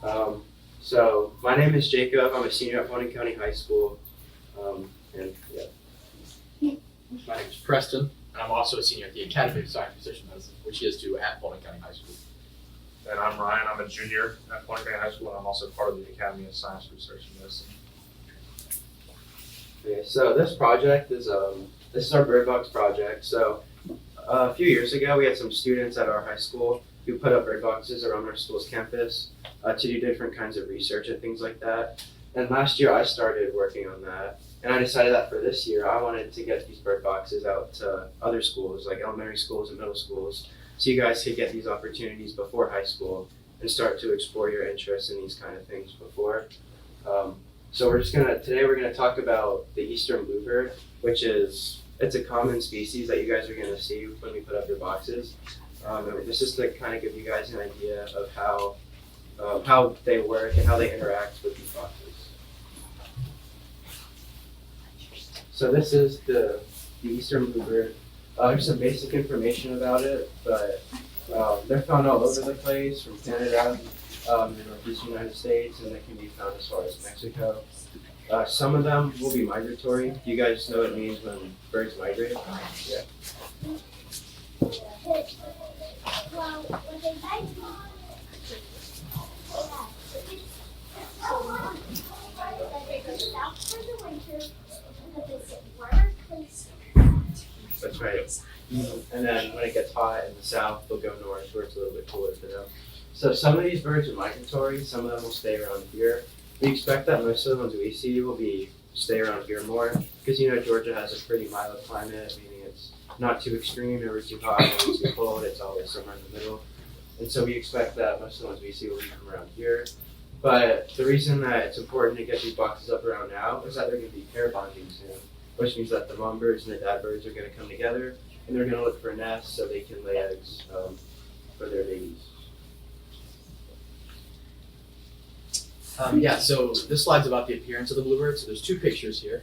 So my name is Jacob. I'm a senior at Paulding County High School. And yeah. My name is Preston, and I'm also a senior at the Academy of Science Research and Medicine, which he is to at Paulding County High School. And I'm Ryan. I'm a junior at Paulding County High School, and I'm also part of the Academy of Science Research and Medicine. Okay, so this project is this is our bird box project. So a few years ago, we had some students at our high school who put up bird boxes around our school's campus to do different kinds of research and things like that. And last year, I started working on that, and I decided that for this year, I wanted to get these bird boxes out to other schools, like elementary schools and middle schools, so you guys could get these opportunities before high school and start to explore your interest in these kind of things before. So today we're gonna talk about the eastern bluebird, which is, it's a common species that you guys are gonna see when we put up your boxes. And this is to kind of give you guys an idea of how they work and how they interact with these boxes. So this is the eastern bluebird. There's some basic information about it, but they're found all over the place, from Canada, the northeastern United States, and they can be found as far as Mexico. Some of them will be migratory. Do you guys know what it means when birds migrate? Yeah. That's right. And then when it gets hot in the south, they'll go north where it's a little bit cooler for them. So some of these birds are migratory, some of them will stay around here. We expect that most of the ones we see will stay around here more, because Georgia has a pretty mild climate, meaning it's not too extreme, never too hot, never too cold, it's always somewhere in the middle. And so we expect that most of the ones we see will be from around here. But the reason that it's important to get these boxes up around now is that they're going to be pair bonding soon, which means that the mom birds and the dad birds are going to come together, and they're going to look for nests so they can lay eggs for their babies. So this slide's about the appearance of the bluebird. So there's two pictures here.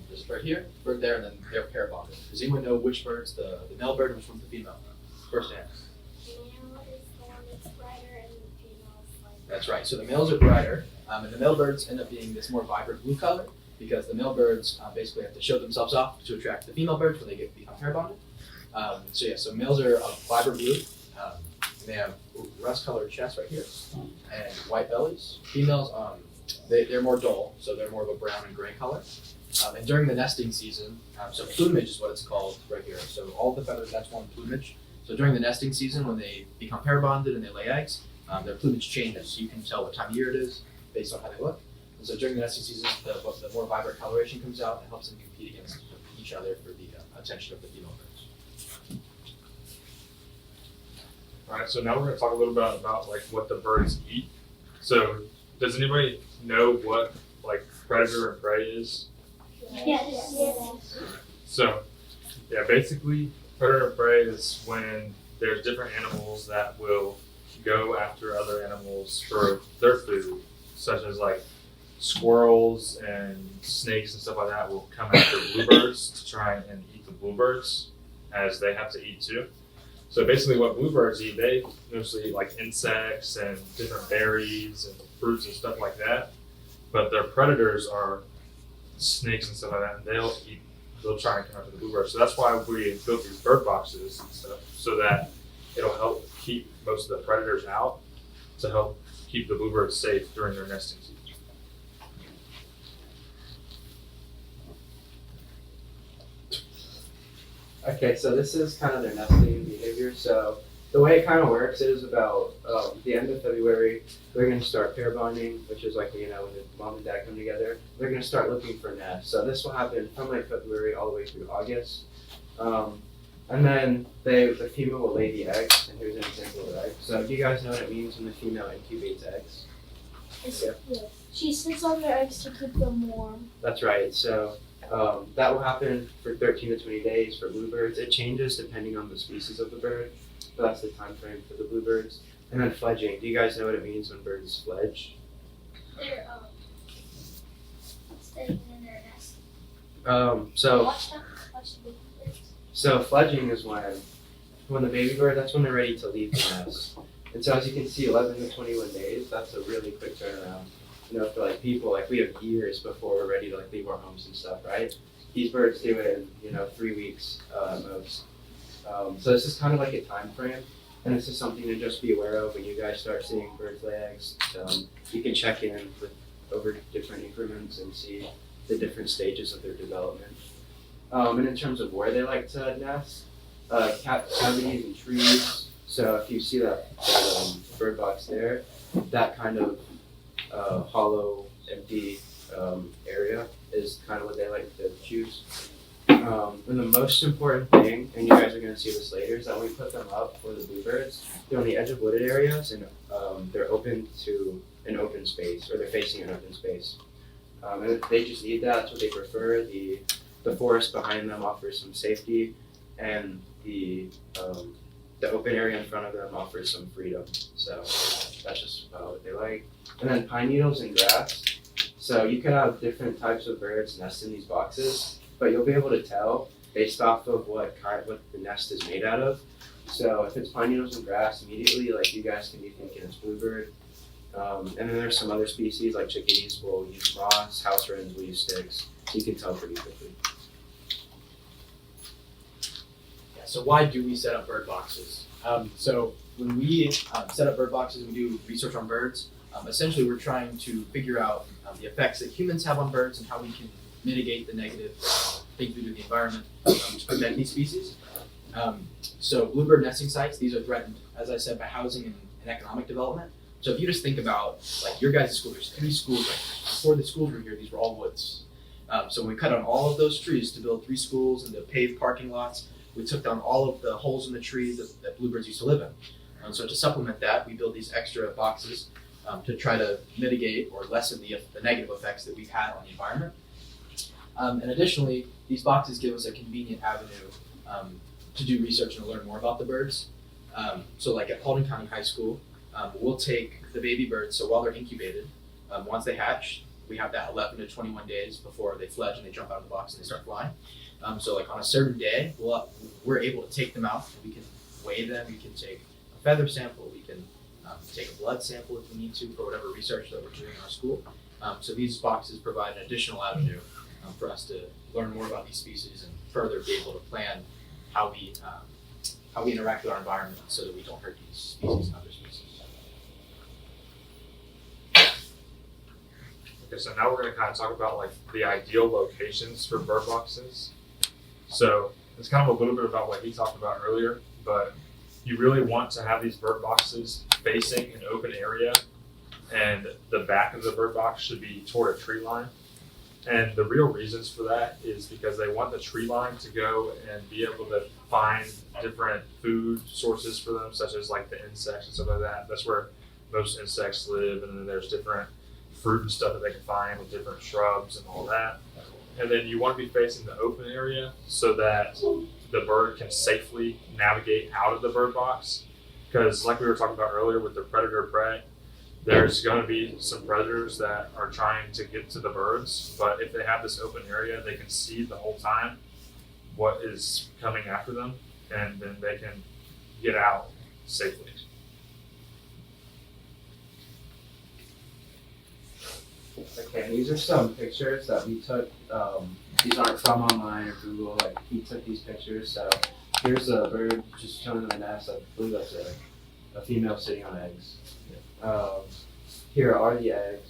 There's a bird here, bird there, and then they're pair bonded. Does anyone know which bird's the male bird and which one's the female? First answer. Male is the one that's brighter and the female is lighter. That's right. So the males are brighter, and the male birds end up being this more vibrant blue color because the male birds basically have to show themselves off to attract the female birds when they become pair bonded. So males are of vibrant blue. They have rust-colored chests right here and white bellies. Females, they're more dull, so they're more of a brown and gray color. And during the nesting season, so plumage is what it's called right here. So all the feathers, that's one plumage. So during the nesting season, when they become pair bonded and they lay eggs, their plumage changes. So you can tell what time of year it is based on how they look. And so during the nesting season, the more vibrant coloration comes out and helps them compete against each other for the attention of the female birds. All right, so now we're going to talk a little bit about like what the birds eat. So does anybody know what like predator and prey is? Yes. So yeah, basically predator and prey is when there's different animals that will go after other animals for their food, such as like squirrels and snakes and stuff like that will come after bluebirds to try and eat the bluebirds, as they have to eat too. So basically what bluebirds eat, they mostly eat like insects and different berries and fruits and stuff like that. But their predators are snakes and stuff like that, and they'll try and come after the bluebirds. So that's why we built these bird boxes and stuff, so that it'll help keep most of the predators out, to help keep the bluebirds safe during their nesting season. Okay, so this is kind of their nesting behavior. So the way it kind of works is about the end of February, they're going to start pair bonding, which is like, when the mom and dad come together. They're going to start looking for nests. So this will happen from like February all the way through August. And then the female will lay the eggs, and here's an example of the egg. So do you guys know what it means when the female incubates eggs? Yeah. She sits on their eggs to keep them warm. That's right. So that will happen for 13 to 20 days for bluebirds. It changes depending on the species of the bird, but that's the time frame for the bluebirds. And then fledging. Do you guys know what it means when birds fledge? They're staying in their nest. So Watch the baby birds. fledging is when the baby bird, that's when they're ready to leave the nest. And so as you can see, 11 to 21 days, that's a really quick turnaround. You know, for like people, like we have years before we're ready to like leave our homes and stuff, right? These birds do it in, 3 weeks at most. So this is kind of like a time frame, and this is something to just be aware of when you guys start seeing birds lay eggs. You can check in with over different increments and see the different stages of their development. And in terms of where they like to nest, cavities and trees. So if you see that bird box there, that kind of hollow, empty area is kind of what they like to choose. And the most important thing, and you guys are going to see this later, is that when we put them up for the bluebirds, they're on the edge of wooded areas and they're open to an open space, or they're facing an open space. And they just need that. That's what they prefer. The forest behind them offers some safety, and the open area in front of them offers some freedom. So that's just what they like. And then pine needles and grass. So you can have different types of birds nest in these boxes, but you'll be able to tell based off of what the nest is made out of. So if it's pine needles and grass, immediately like you guys can be thinking it's bluebird. And then there's some other species like chickadees will use moss, house wrens will use sticks. So you can tell pretty quickly. Yeah, so why do we set up bird boxes? So when we set up bird boxes, we do research on birds. Essentially, we're trying to figure out the effects that humans have on birds and how we can mitigate the negative things we do to the environment to protect these species. So bluebird nesting sites, these are threatened, as I said, by housing and economic development. So if you just think about like your guys' school, there's 3 schools right now. Before the schools were here, these were all woods. So when we cut down all of those trees to build 3 schools and to pave parking lots, we took down all of the holes in the trees that bluebirds used to live in. So to supplement that, we build these extra boxes to try to mitigate or lessen the negative effects that we've had on the environment. And additionally, these boxes give us a convenient avenue to do research and to learn more about the birds. So like at Paulding County High School, we'll take the baby birds, so while they're incubated, once they hatch, we have that 11 to 21 days before they fledge and they jump out of the box and they start flying. So like on a certain day, we're able to take them out and we can weigh them, we can take a feather sample, we can take a blood sample if we need to for whatever research that we're doing in our school. So these boxes provide an additional avenue for us to learn more about these species and further be able to plan how we interact with our environment so that we don't hurt these species and other species. Okay, so now we're going to kind of talk about like the ideal locations for bird boxes. So it's kind of a little bit about what he talked about earlier, but you really want to have these bird boxes facing an open area, and the back of the bird box should be toward a tree line. And the real reasons for that is because they want the tree line to go and be able to find different food sources for them, such as like the insects and stuff like that. That's where most insects live, and then there's different fruit and stuff that they can find with different shrubs and all that. And then you want to be facing the open area so that the bird can safely navigate out of the bird box. Because like we were talking about earlier with the predator prey, there's going to be some predators that are trying to get to the birds, but if they have this open area, they can see the whole time what is coming after them, and then they can get out safely. Okay, and these are some pictures that we took. These aren't from online or Google. Like he took these pictures. So here's a bird just chilling in the nest. I believe that's a female sitting on eggs. Here are the eggs.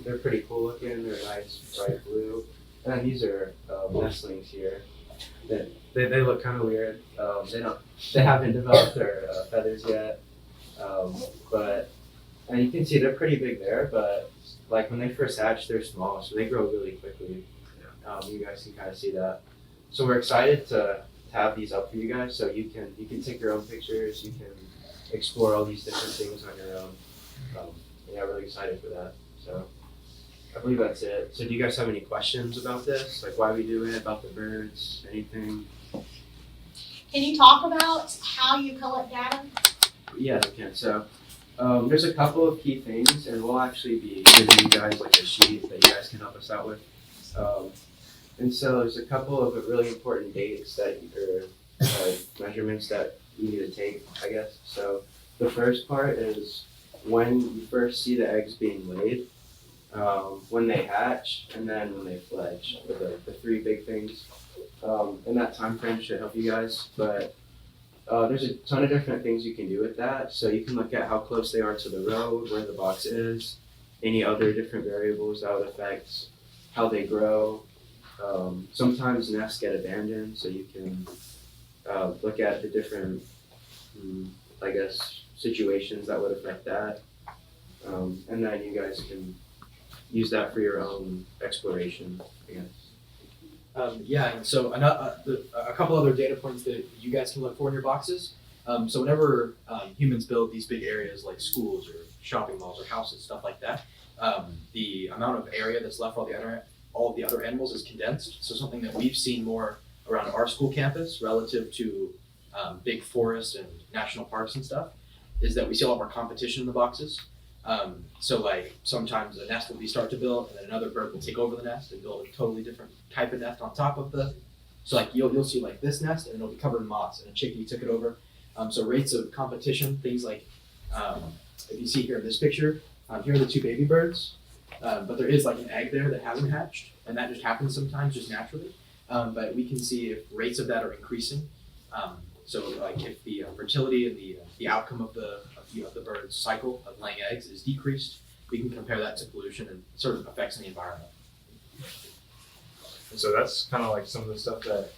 They're pretty cool looking. They're nice, bright blue. And then these are nestlings here. They look kind of weird. They haven't developed their feathers yet. And you can see they're pretty big there, but like when they first hatch, they're small, so they grow really quickly. You guys can kind of see that. So we're excited to have these up for you guys, so you can take your own pictures, you can explore all these different things on your own. Really excited for that. So I believe that's it. So do you guys have any questions about this? Like why we do it, about the birds, anything? Can you talk about how you collect data? Yeah, I can. So there's a couple of key things, and we'll actually be giving you guys like a sheet that you guys can help us out with. And so there's a couple of really important dates that measurements that you need to take, I guess. So the first part is when you first see the eggs being laid, when they hatch, and then when they fledge. The three big things. And that time frame should help you guys. But there's a ton of different things you can do with that. So you can look at how close they are to the road, where the box is, any other different variables that would affect how they grow. Sometimes nests get abandoned, so you can look at the different, I guess, situations that would affect that. And then you guys can use that for your own exploration, I guess. Yeah, and so a couple other data points that you guys can look for in your boxes. So whenever humans build these big areas like schools or shopping malls or houses, stuff like that, the amount of area that's left for all of the other animals is condensed. So something that we've seen more around our school campus relative to big forests and national parks and stuff is that we see a lot more competition in the boxes. So like sometimes a nest will start to build and then another bird will take over the nest and build a totally different type of nest on top of so like you'll see like this nest and it'll be covered in moss and a chickadee took it over. So rates of competition, things like if you see here in this picture, here are the two baby birds, but there is like an egg there that hasn't hatched and that just happens sometimes just naturally. But we can see if rates of that are increasing. So like if the fertility and the outcome of the bird's cycle of laying eggs is decreased, we can compare that to pollution and sort of effects in the environment. And so that's kind of like some of the stuff that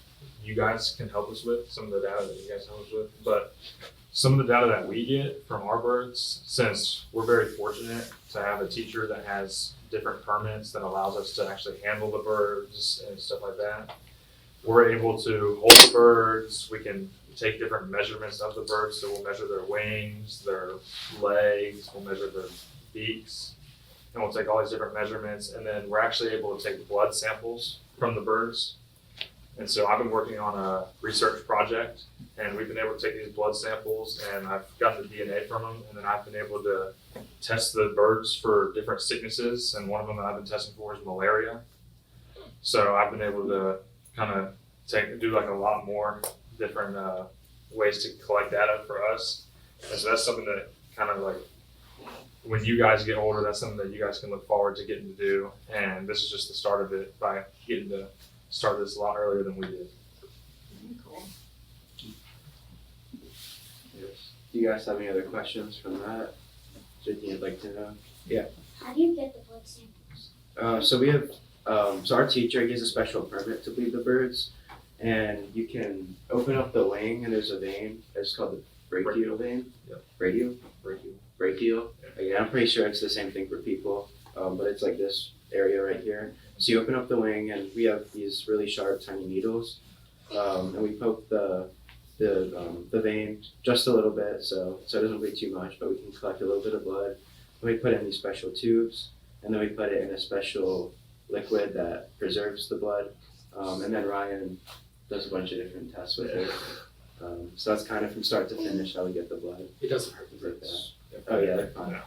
you guys can help us with, some of the data that you guys help us with. But some of the data that we get from our birds, since we're very fortunate to have a teacher that has different permits that allows us to actually handle the birds and stuff like that, we're able to hold the birds. We can take different measurements of the birds. So we'll measure their wings, their legs, we'll measure their beaks, and we'll take all these different measurements. And then we're actually able to take blood samples from the birds. And so I've been working on a research project and we've been able to take these blood samples and I've gotten the DNA from them. And then I've been able to test the birds for different sicknesses. And one of them that I've been testing for is malaria. So I've been able to kind of do like a lot more different ways to collect data for us. And so that's something that kind of like, when you guys get older, that's something that you guys can look forward to getting to do. And this is just the start of it by getting to start this a lot earlier than we did. Cool. Yes. Do you guys have any other questions from that? Is there anything you'd like to know? Yeah. How do you get the blood samples? So we have, so our teacher gives a special permit to bleed the birds, and you can open up the wing, and there's a vein. It's called the brachial vein. Yep. Brachial. Yeah, I'm pretty sure it's the same thing for people, but it's like this area right here. So you open up the wing, and we have these really sharp, tiny needles, and we poke the vein just a little bit, so it doesn't bleed too much, but we can collect a little bit of blood. And we put it in these special tubes, and then we put it in a special liquid that preserves the blood. And then Ryan does a bunch of different tests with it. So that's kind of from start to finish how we get the blood. It doesn't hurt Things like that. Oh yeah, they're fine.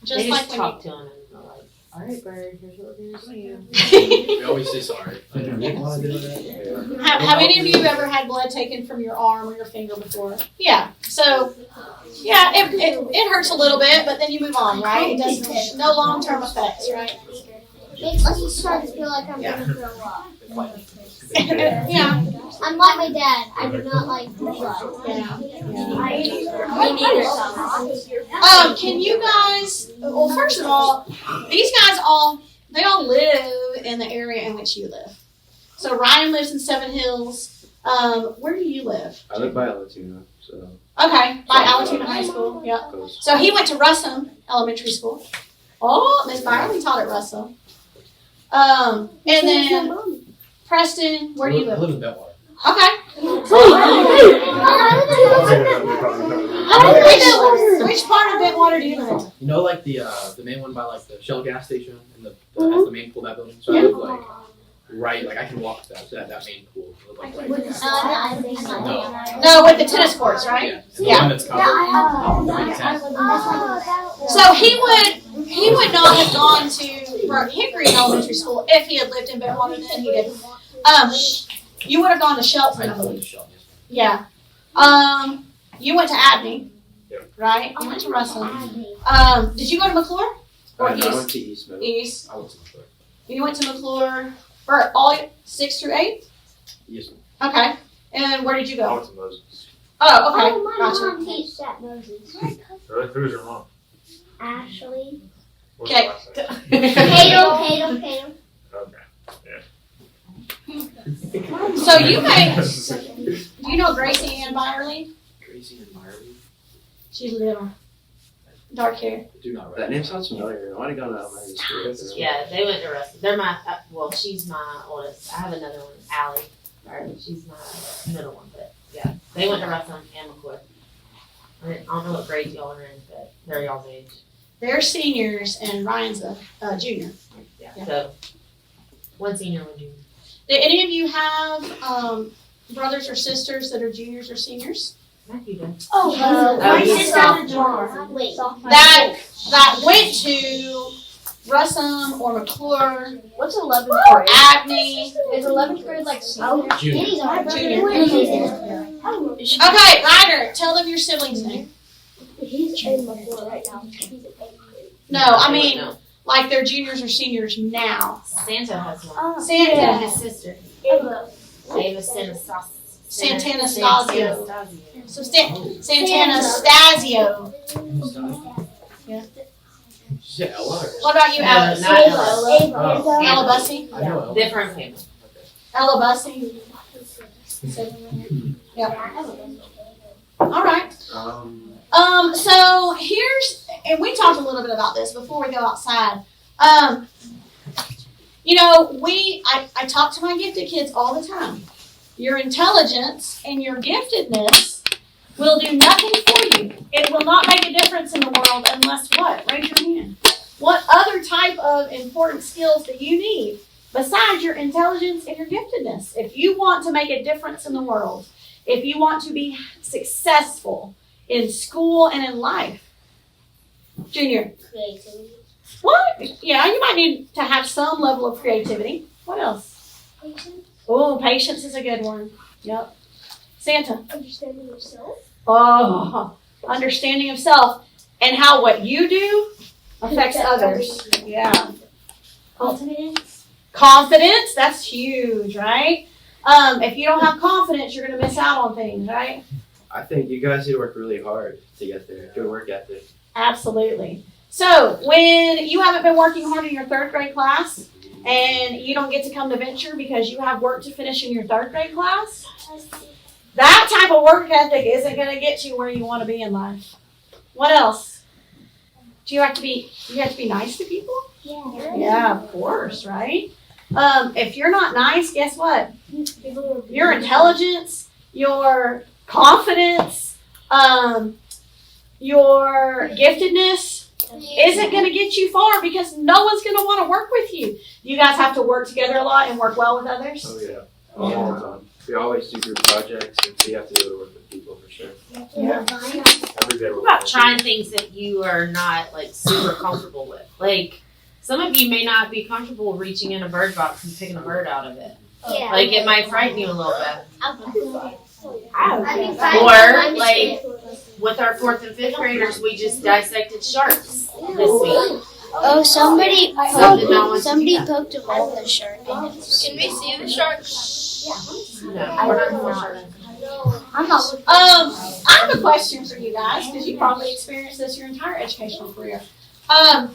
Just They like just when talk to him and they're like, all right, bird, here's what we're gonna do. We always say sorry. have any of you ever had blood taken from your arm or your finger before? Yeah. So yeah, it hurts a little bit, but then you move on, right? It doesn't no long-term effects, right? Makes me start to feel like I'm gonna throw up. Yeah. I'm like my dad. I do not like blood. Yeah. Me neither. Can you guys? Well, first of all, these guys they all live in the area in which you live. So Ryan lives in Seven Hills. Where do you live? I live by Alatuna, so Okay, by Alatuna High School. Yep. close. So he went to Russell Elementary School. Oh, Miss Byerly taught at Russell. And then Preston, where do you I live? live in Bentwater. Okay. Which part of Bentwater do you live in? You know, like the main one by like the Shell gas station and that's the main pool of that building. So I live like right, like I can walk to that main pool. I live like right there. No, with the tennis courts, right? Yeah. Yeah. The one that's covered. So he would not have gone to Burnt Hickory Elementary School if he had lived in Bentwater. Then he didn't. You would have gone to Shelton, I I live in believe. Shell. Yes. Yeah. You went to Abney, Yep. right? You went to Russell. Did you go to McClure? Or No, I East? went to East Middle. East. I went to McClure. You went to McClure for all 6 through 8? Yes. Okay. And where did you I go? went to Moses. Oh, okay. Oh, my Gotcha. mom teaches at Moses. Really? Who's your mom? Ashley. What's Okay. your last name? Tatum. Okay. So you may, do you know Gracie Ann Byerly? Gracie and Marley. She's little. Dark hair. Do not That name sounds familiar. I want to go to elementary school. Yeah, they went to Russell. They're my, well, she's my oldest. I have another one, Allie. Or she's my middle one, but yeah. They went to Russell and McCoy. I don't know what grade y'all are in, but they're y'all's age. They're seniors and Ryan's a junior. Yeah. So, one senior, one junior. Do any of you have brothers or sisters that are juniors or seniors? Matthew does. My he's sister sophomore. Wait. That went to Russum or McClure What's 11th or grade? Abney. Is 11th grade like senior? Junior. Okay, Ryder, tell them your siblings' name. He's in McClure right now. He's in 8th grade. No, I mean, No. like they're juniors or seniors now. Santa has one. Santa. And his sister. Ava. Ava Santana Stasio. So Santana Stasio. She said Ella? Or? What about you, No, Alice? not Ella. Oh. Ella Bussey? I know Ella. Different family. Ella Bussey? All right. So here's, and we talked a little bit about this before we go outside. You know, I talk to my gifted kids all the time. Your intelligence and your giftedness will do nothing for you. It will not make a difference in the world unless what? Raise your hand. What other type of important skills do you need besides your intelligence and your giftedness? If you want to make a difference in the world, if you want to be successful in school and in life. Junior. Creativity. What? Yeah, you might need to have some level of creativity. What else? Patience. Oh, patience is a good one. Yep. Santa. Understanding yourself. Oh, understanding of self and how what you do affects others. Yeah. Confidence. Confidence, that's huge, right? If you don't have confidence, you're going to miss out on things, right? I think you guys need to work really hard to get there. Good work ethic. Absolutely. So when you haven't been working hard in your 3rd grade class and you don't get to come to Venture because you have work to finish in your 3rd grade class, that type of work ethic isn't going to get you where you want to be in life. What else? Do you have to be nice to people? Yeah. Yeah, of course, right? If you're not nice, guess what? Your intelligence, your confidence, your giftedness isn't going to get you far because no one's going to want to work with you. You guys have to work together a lot and work well with others. Oh yeah. All the time. We always do group projects and so you have to be able to work with people for sure. Yeah. Every day. What about trying things that you are not like super comfortable with? Like some of you may not be comfortable reaching in a bird box and picking a bird out of it. Yeah. Like it might frighten you a little bit. Or like, With our 4th and 5th graders, we just dissected sharks this week. Oh, somebody Something no one somebody can poked a hole in the shark. Can we see the shark? No, we're not going sharks. I'm not. I have a question for you guys because you probably experienced this your entire educational career. How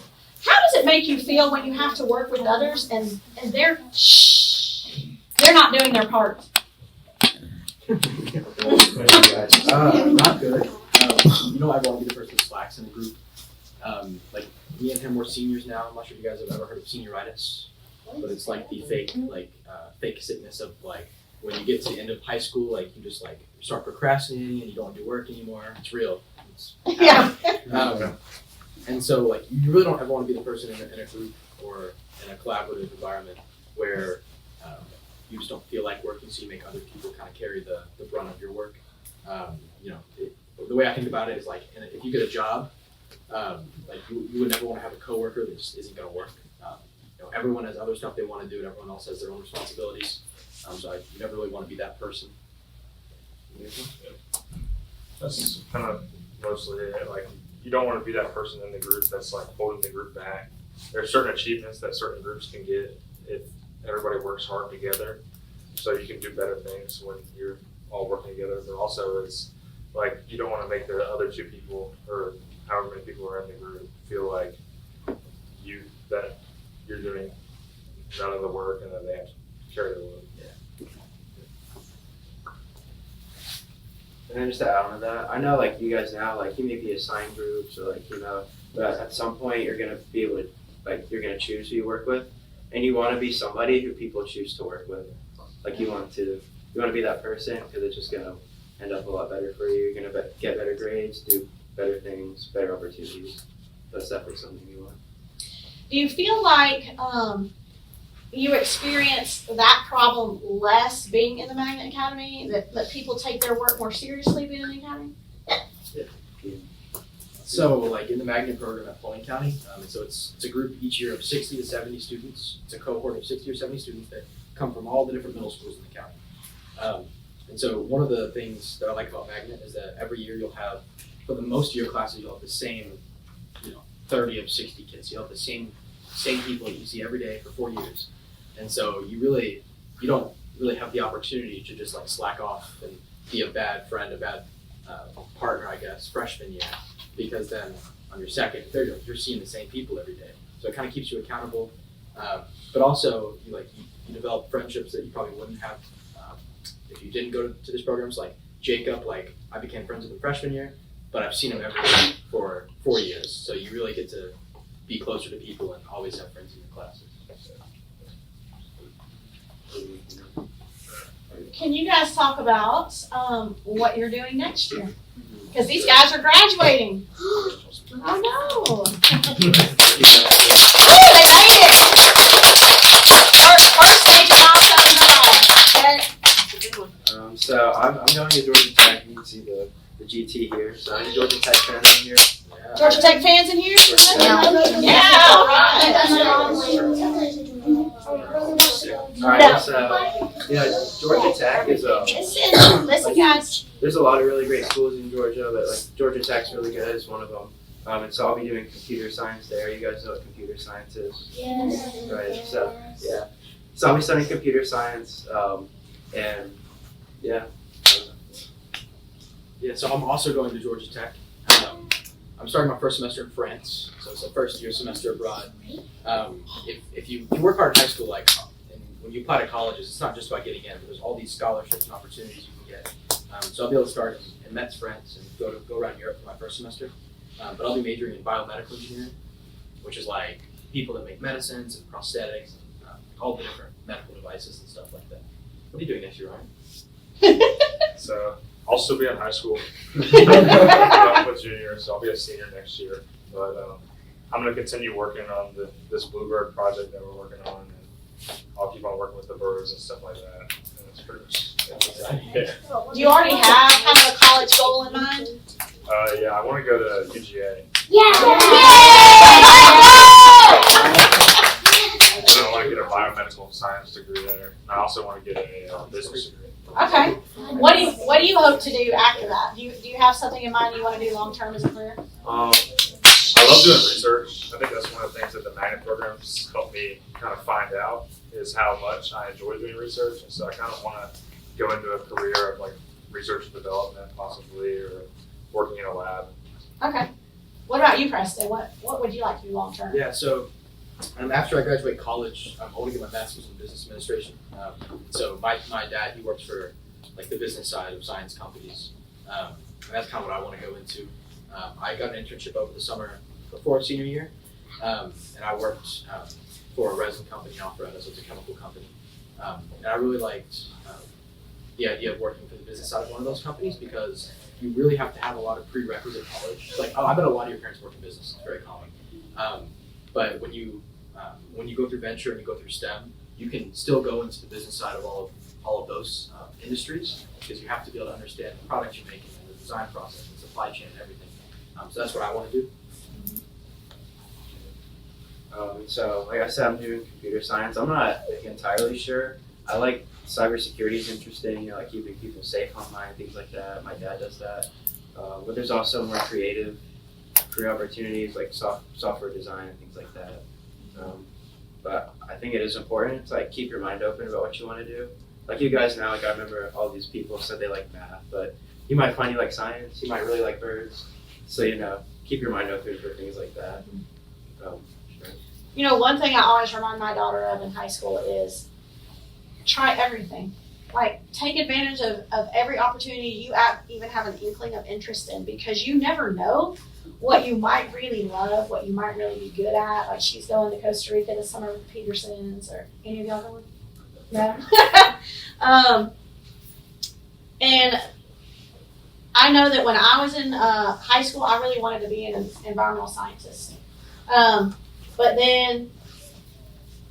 does it make you feel when you have to work with others and they're not doing their part? Not good. You know, I won't be the person who slacks in a group. Like me and him, we're seniors now. I'm not sure if you guys have ever heard of senioritis, but it's like the fake sickness of like when you get to the end of high school, like you just like start procrastinating and you don't do work anymore. It's real. Yeah. And so like you really don't ever want to be the person in a group or in a collaborative environment where you just don't feel like working, so you make other people kind of carry the brunt of your work. The way I think about it is like, if you get a job, like you would never want to have a coworker that just isn't going to work. Everyone has other stuff they want to do, and everyone else has their own responsibilities. So you never really want to be that person. That's kind of mostly it. Like, you don't want to be that person in the group that's like holding the group back. There are certain achievements that certain groups can get if everybody works hard together. So you can do better things when you're all working together. But also, it's like you don't want to make the other two people or however many people are in the group feel like that you're doing none of the work and then they have to carry the load. And then just to add on to that, I know like you guys now, like you may be assigned groups or like, but at some point you're gonna be able to, like you're gonna choose who you work with, and you want to be somebody who people choose to work with. Like you want to be that person because it's just gonna end up a lot better for you. You're gonna get better grades, do better things, better opportunities. That's definitely something you want. Do you feel like you experience that problem less being in the Magnet Academy? That people take their work more seriously being in the academy? So, like in the magnet program at Paulding County, so it's a group each year of 60 to 70 students. It's a cohort of 60 or 70 students that come from all the different middle schools in the county. And so one of the things that I like about Magnet is that every year you'll have, for the most of your classes, you'll have the same, 30 of 60 kids. You'll have the same people that you see every day for 4 years. And so you don't really have the opportunity to just like slack off and be a bad friend, a bad partner, I guess, freshman year, because then on your second, third year, you're seeing the same people every day. So it kind of keeps you accountable, but also you develop friendships that you probably wouldn't have if you didn't go to this program. So like Jacob, like I became friends with him freshman year, but I've seen him every day for 4 years. So you really get to be closer to people and always have friends in your classes. Can you guys talk about what you're doing next year? Because these guys are graduating. I know. Oh, they made it. First major milestone in the So I'm going to Georgia Tech. You can see the GT here. So any Georgia Tech fans in here? Georgia Tech fans in here? Yeah, all right. Alright, so Georgia Tech is Listen, guys. there's a lot of really great schools in Georgia, but like Georgia Tech's really good is one of them. And so I'll be doing computer science there. You guys know what computer science is? Yes. Right. So yeah. So I'll be studying computer science, and yeah. Yeah, so I'm also going to Georgia Tech. I'm starting my first semester in France, so it's a first year semester abroad. If you work hard in high school, like and when you apply to colleges, it's not just about getting in. There's all these scholarships and opportunities you can get. So I'll be able to start in Metz, France, and go around Europe for my first semester. But I'll be majoring in biomedical engineering, which is like people that make medicines and prosthetics, and all the different medical devices and stuff like that. What are you doing next year, Ryan? So I'll still be in high school. I'm a junior, so I'll be a senior next year. But I'm going to continue working on this bluebird project that we're working on, and I'll keep on working with the birds and stuff like that. And it's pretty much it. Do you already have kind of a college goal in mind? Yeah, I want to go to UGA. And I want to get a biomedical science degree there. And I also want to get a business degree. Okay. What do you hope to do after that? Do you have something in mind you want to do long term as a career? I love doing research. I think that's one of the things that the magnet programs helped me kind of find out is how much I enjoy doing research. And so I kind of want to go into a career of like research and development possibly, or working in a lab. Okay. What about you, Preston? What would you like to do long term? Yeah, so after I graduate college, I want to get my master's in business administration. So my dad, he works for like the business side of science companies. And that's kind of what I want to go into. I got an internship over the summer before senior year, and I worked for a resin company in Alpharetta, so it's a chemical company. And I really liked the idea of working for the business side of one of those companies because you really have to have a lot of prerequisite knowledge. Like, I bet a lot of your parents work in business, it's very common. But when you go through venture and you go through STEM, you can still go into the business side of all of those industries because you have to be able to understand the products you're making and the design process and supply chain and everything. So that's what I want to do. So like I said, I'm doing computer science. I'm not entirely sure. I like cybersecurity is interesting, like keeping people safe online, things like that. My dad does that. But there's also more creative career opportunities like software design and things like that. But I think it is important to like keep your mind open about what you want to do. Like you guys now, like I remember all these people said they like math, but you might find you like science, you might really like birds. So, keep your mind open for things like that. One thing I always remind my daughter of in high school is try everything. Like, take advantage of every opportunity you even have an inkling of interest in, because you never know what you might really love, what you might really be good at. Like, she's going to Costa Rica this summer with Petersons, or any of y'all going? No? And I know that when I was in high school, I really wanted to be an environmental scientist. But then,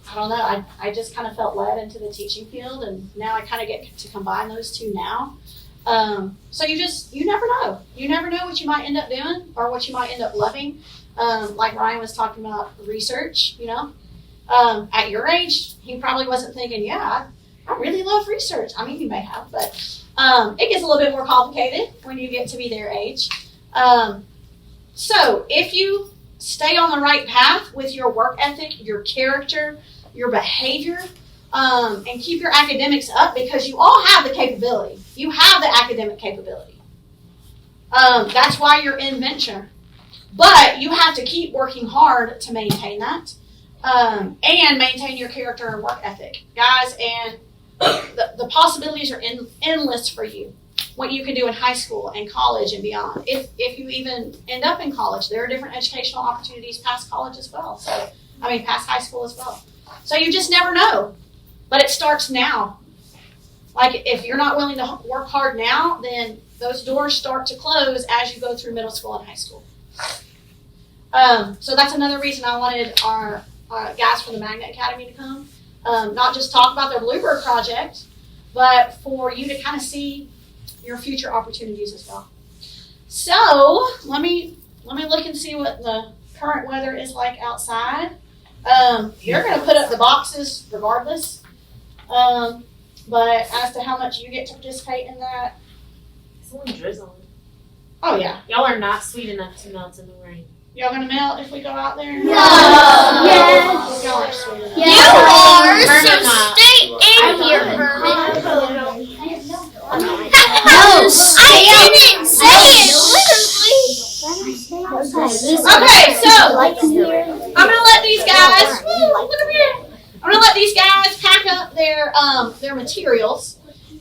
I don't know, I just kind of felt led into the teaching field, and now I kind of get to combine those two now. So you never know. You never know what you might end up doing or what you might end up loving. Like Ryan was talking about research, at your age, he probably wasn't thinking, yeah, I really love research. I mean, he may have, but it gets a little bit more complicated when you get to be their age. So if you stay on the right path with your work ethic, your character, your behavior, and keep your academics up, because you all have the capability. You have the academic capability. That's why you're in venture. But you have to keep working hard to maintain that, and maintain your character and work ethic. Guys, and the possibilities are endless for you. What you can do in high school and college and beyond. If you even end up in college, there are different educational opportunities past college as well. Past high school as well. So you just never know. But it starts now. Like, if you're not willing to work hard now, then those doors start to close as you go through middle school and high school. So that's another reason I wanted our guys from the Magnet Academy to come. Not just talk about their Bluebird project, but for you to kind of see your future opportunities as well. So let me look and see what the current weather is like outside. You're going to put up the boxes regardless. But as to how much you get to participate in that. Someone drizzling. Oh, yeah. Y'all are not sweet enough to melt in the rain. Y'all going to melt if we go out there? No. Yes. Y'all are sweet enough. You are, Hermit so not. stay in here, Hermit. No, I didn't say it, literally. Okay, so I'm going to let these guys, look up here. I'm going to let these guys pack up their materials.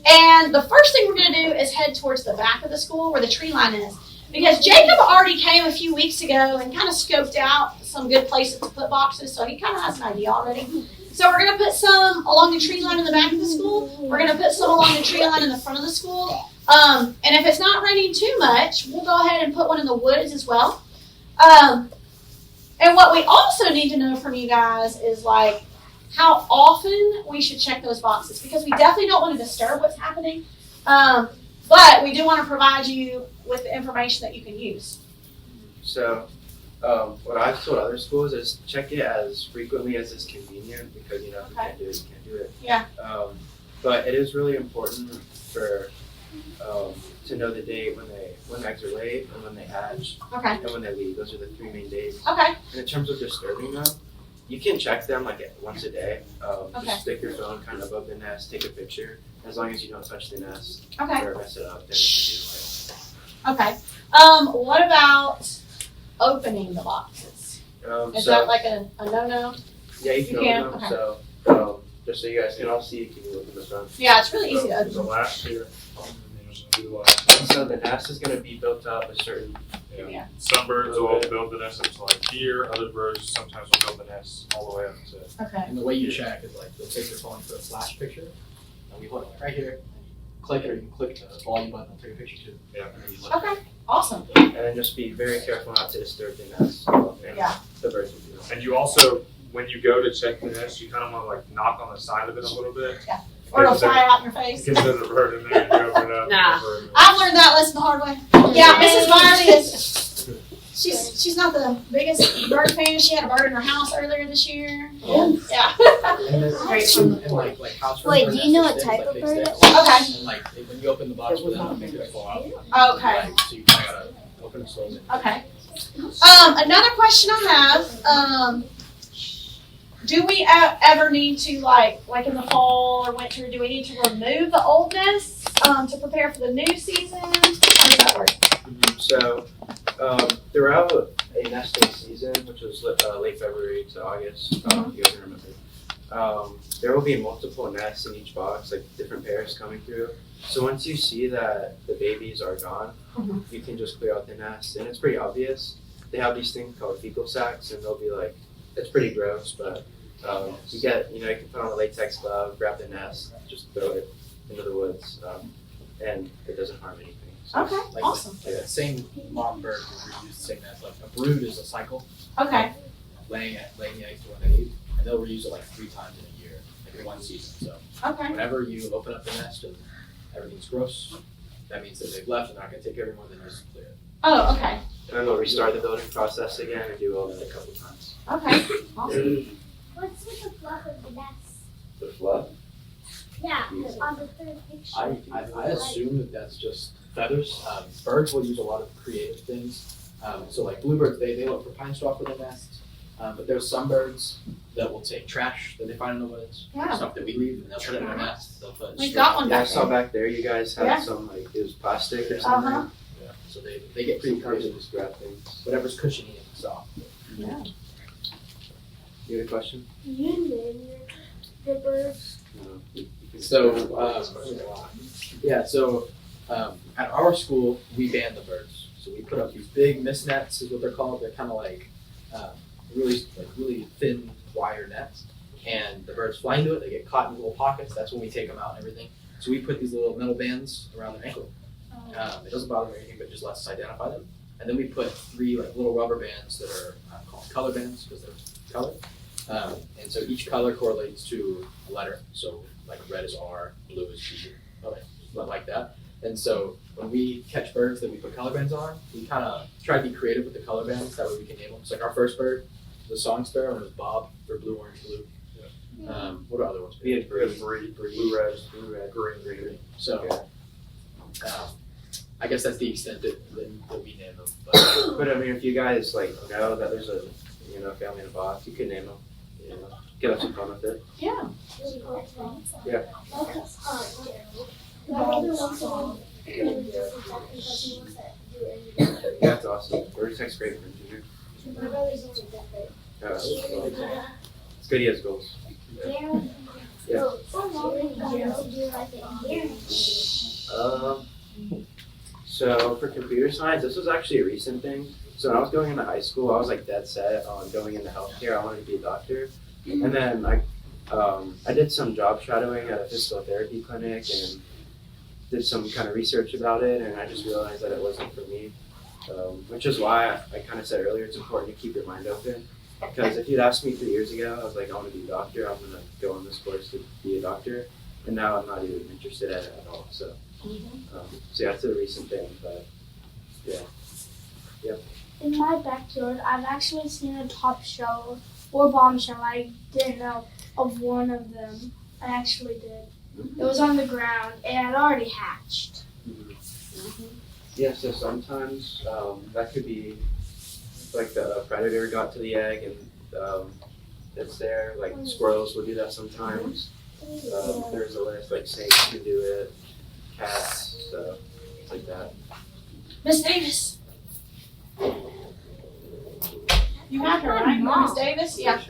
And the first thing we're going to do is head towards the back of the school where the tree line is. Because Jacob already came a few weeks ago and kind of scoped out some good places to put boxes, so he kind of has an idea already. So we're going to put some along the tree line in the back of the school. We're going to put some along the tree line in the front of the school. And if it's not raining too much, we'll go ahead and put one in the woods as well. And what we also need to know from you guys is, like, how often we should check those boxes, because we definitely don't want to disturb what's happening. But we do want to provide you with the information that you can use. So, what I've told other schools is check it as frequently as is convenient, because if you can't do it, you can't do it. Yeah. But it is really important for to know the date when eggs are laid and when they hatch Okay. and when they leave. Those are the 3 main days. Okay. And in terms of disturbing them, you can check them like once a day. Okay. Just stick your phone kind of above the nest, take a picture. As long as you don't touch the nest Okay. or mess it up, then it should be Okay. What about opening the boxes? okay. Is that like a no-no? Yeah, you You can can? open them. Okay. So, just so you guys can all see, can you look in the front? Yeah, it's really easy to The open. last here. The last. So the nest is going to be built up a certain. Yeah. Some birds will build the nest up to like here. Other birds sometimes will build the nest all the way up to. Okay. And the way you check is like, they'll take your phone for a flash picture, and we put it right here. Click it, or you can click the volume button and take a picture too. Yeah. And then you look. Okay. Awesome. And then just be very careful not to disturb the nest. And Yeah. the birds will do that. And you also, when you go to check the nest, you kind of want to like knock on the side of it a little bit. Or it'll fly out in your face. Because there's a bird in there, and you open it up. Nah. I've learned that lesson the hard way. Yeah, Mrs. Byerly is. She's not the biggest bird fan. She had a bird in her house earlier this year. Yeah. And then, Great. and like house Wait, birds do you know have what things type like of big bird it sticks. Okay. And like when you open the box with them, they fall out. Okay. Like, so you kind of pretty slowly. Okay. Another question I have, do we ever need to like in the fall or winter, do we need to remove the old nests, to prepare for the new season? How does that work? So, throughout a nesting season, which was late February to August, if you guys remember, there will be multiple nests in each box, like different pairs coming through. So once you see that the babies are gone, you can just clear out the nest, and it's pretty obvious. They have these things called fecal sacs, and they'll be like, it's pretty gross, but you can put on a latex glove, grab the nest, just throw it into the woods, and it doesn't harm anything. So, Okay, Like awesome. The same mom bird will reuse the same nest. Like a brood is a cycle, Okay, laying the eggs to when they leave, and they'll reuse it like 3 times in a year, like in one season. So okay. whenever you open up the nest and everything's gross, that means that they've left and they're not gonna take care of everyone, then just clear it. Oh, okay, and then they'll restart the building process again and do all that a couple times. okay, awesome. What's with the fluff of the nest? The fluff? Yeah, on the third picture. I assume that that's just feathers. Birds will use a lot of creative things. So like bluebirds, they look for pine straw for their nest. But there's some birds that will take trash that they find in the woods, Yeah. stuff that we leave, and they'll put it in their nest. They'll put We've straw. got one Yeah, I back saw there. back there you guys had Yeah. some, like, it was plastic or something. Uh-huh. Yeah. So they get pretty Sometimes creative. you just grab things. Whatever's cushiony and soft. Yeah. You had a question? You name the birds. No. You can- So at our school, we ban the birds. So we put up these big mist nets, is what they're called. They're kind of like really thin wire nets, and the birds fly into it. They get caught in little pockets. That's when we take them out and everything. So we put these little metal bands around their ankle. It doesn't bother me or anything, but just lets us identify them. And then we put 3 like little rubber bands that are called color bands because they're colored. And so each color correlates to a letter. So like red is R, blue is G, like that. And so when we catch birds that we put color bands on, we kind of try to be creative with the color bands. That way we can name them. So like our first bird was a song sparrow, and it was Bob for blue, orange, blue. What are other ones? We had Blue, blue, red, green. So Okay. I guess that's the extent that we name them. But But I mean, if you guys like know that there's a family in a box, you can name them. You know, get up some fun with it. Yeah. Yeah. My brother wants to do because he wants to do it. That's awesome. Birds next great for junior. My brother's only that big. It's good he has goals. Yeah. How long are you going to do like an engineering? So for computer science, this was actually a recent thing. So when I was going into high school, I was like dead set on going into healthcare. I wanted to be a doctor. And then I did some job shadowing at a physical therapy clinic and did some kind of research about it, and I just realized that it wasn't for me. Which is why I kind of said earlier it's important to keep your mind open. Because if you'd asked me 3 years ago, I was like, I want to be a doctor, I'm going to go on this course to be a doctor. And now I'm not even interested in it at all. So, yeah, it's a recent thing, but yeah. In my backyard, I've actually seen a top shell or bombshell. I didn't know of one of them. I actually did. It was on the ground. It had already hatched. Yeah, so sometimes that could be like the predator got to the egg and it's there. Like squirrels will do that sometimes. There's a list, like snakes can do it, cats, so it's like that. Miss Davis. You have her, right? Miss Davis? Yeah.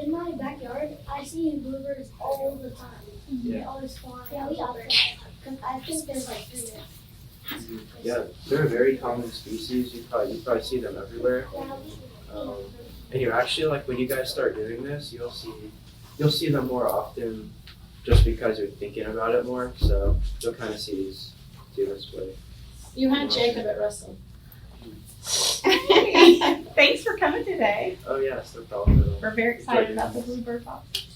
In my backyard, I see bluebirds all the time. Yeah. They always fly. Yeah, we all I think there's like 3 there. Yeah, they're a very common species. You probably see them everywhere. And you're actually like when you guys start doing this, you'll see them more often, just because you're thinking about it more. So you'll kind of see this way. You had Jacob at Russell. Thanks for coming today. Oh yes, no problem at all. We're very excited about the bluebird box.